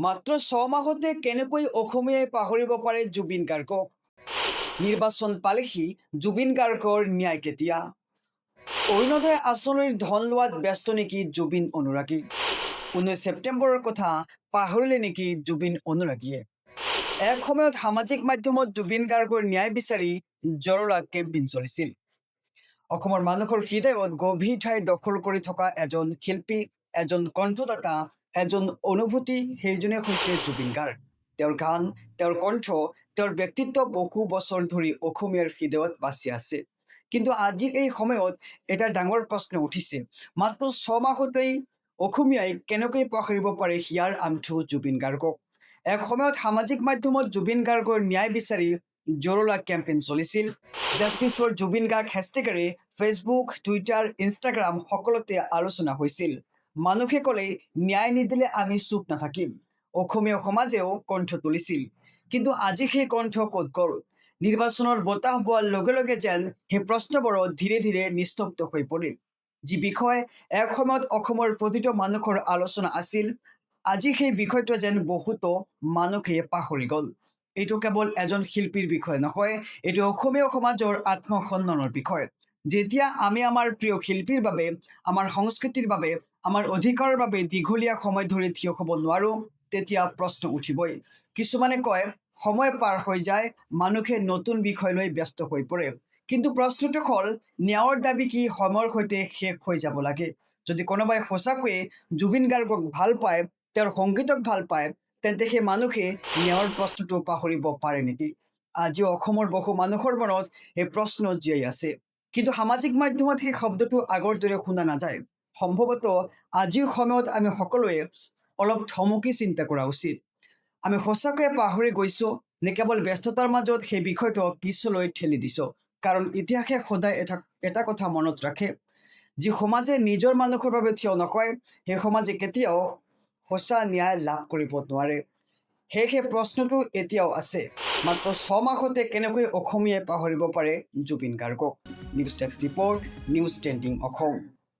মাত্ৰ 6 মাহতে কেনেকৈ অসমীয়াই পাহৰিব পাৰে জুবিন গাৰ্গক? নিৰ্বাচন পালেহি জুবিন গাৰ্গৰ ন্যায় কেতিয়া? অৰুণোদয় আঁচনিৰ ধন লোৱাত ব্যস্ত নেকি জুবিন অনুৰাগী? 19 ছেপ্টেম্বৰৰ কথা পাহৰিলে নেকি জুবিন অনুৰাগীয়ে? এক সময়ত সামাজিক মাধ্যমত জুবিন গাৰ্গৰ ন্যায় বিচাৰি জৰলা কেম্পেইন চলিছিল। অসমৰ মানুহৰ হৃদয়ত গভীৰ ঠাই দখল কৰি থকা এজন শিল্পী, এজন কণ্ঠদাতা, এজন অনুভূতি, সেইজনে হৈছে জুবিন গাৰ্গ। তেওঁৰ গান, তেওঁৰ কণ্ঠ, তেওঁৰ ব্যক্তিত্ব বহু বছৰ ধৰি অসমীয়াৰ হৃদয়ত বাচি আছে। কিন্তু আজিৰ এই সময়ত এটা ডাঙৰ প্ৰশ্ন উঠিছে, মাত্ৰ 6 মাহতেই অসমীয়াই কেনেকৈ পাহৰিব পাৰে হিয়াৰ আমঠু জুবিন গাৰ্গক? এক সময়ত সামাজিক মাধ্যমত জুবিন গাৰ্গৰ ন্যায় বিচাৰি জৰলা কেম্পেইন চলিছিল। জাষ্টিছ ফৰ জুবিন গাৰ্গ হেছটেগেৰে ফেচবুক, টুইটাৰ, ইনষ্টাগ্ৰাম সকলোতে আলোচনা হৈছিল। মানুহে ক'লে ন্যায় নিদিলে আমি চুপ নাথাকিম। অসমীয়া সমাজেও কণ্ঠ তুলিছিল। কিন্তু আজি সেই কণ্ঠ ক'ত গ'ল? নিৰ্বাচনৰ বতাহ বোৱাৰ লগে লগে যেন সেই প্ৰশ্নবোৰো ধীৰে ধীৰে নিস্তব্ধ হৈ পৰিল। যি বিষয় এক সময়ত অসমৰ প্ৰতিটো মানুহৰ আলোচনা আছিল, আজি সেই বিষয়টো যেন বহুতো মানুহে পাহৰি গ'ল। এইটো কেৱল এজন শিল্পীৰ বিষয় নহয়, এইটো অসমীয়া সমাজৰ আত্মসন্মানৰ বিষয়। যেতিয়া আমি আমাৰ প্ৰিয় শিল্পীৰ বাবে, আমাৰ সংস্কৃতিৰ বাবে, আমাৰ অধিকাৰৰ বাবে দীঘলীয়া সময় ধৰি থিয় হ'ব নোৱাৰোঁ, তেতিয়া প্ৰশ্ন উঠিবই। কিছুমানে কয় সময় পাৰ হৈ যায়, মানুহে নতুন বিষয় লৈ ব্যস্ত হৈ পৰে। কিন্তু প্ৰশ্নটো হ'ল, ন্যায়ৰ দাবী কি সময়ৰ সৈতে শেষ হৈ যাব লাগে? যদি কোনোবাই সঁচাকৈয়ে জুবিন গাৰ্গক ভাল পায়, তেওঁৰ সংগীতক ভাল পায়, তেন্তে সেই মানুহে ন্যায়ৰ প্ৰশ্নটো পাহৰিব পাৰে নেকি? আজিও অসমৰ বহু মানুহৰ মনত এই প্ৰশ্ন জীয়াই আছে। কিন্তু সামাজিক মাধ্যমত সেই শব্দটো আগৰ দৰে শুনা নাযায়। সম্ভৱতঃ আজিৰ সময়ত আমি সকলোৱে অলপ থমকি চিন্তা কৰা উচিত। আমি সঁচাকৈয়ে পাহৰি গৈছোঁ নে কেৱল ব্যস্ততাৰ মাজত সেই বিষয়টো পিছলৈ ঠেলি দিছোঁ? কাৰণ ইতিহাসে সদায় এটা কথা মনত ৰাখে, যি সমাজে নিজৰ মানুহৰ বাবে থিয় নকয়, সেই সমাজে কেতিয়াও সঁচা ন্যায় লাভ কৰিব নোৱাৰে। সেয়েহে প্ৰশ্নটো এতিয়াও আছে, মাত্ৰ 6 মাহতে কেনেকৈ অসমীয়াই পাহৰিব পাৰে জুবিন গাৰ্গক? News desk report, news trending Assam.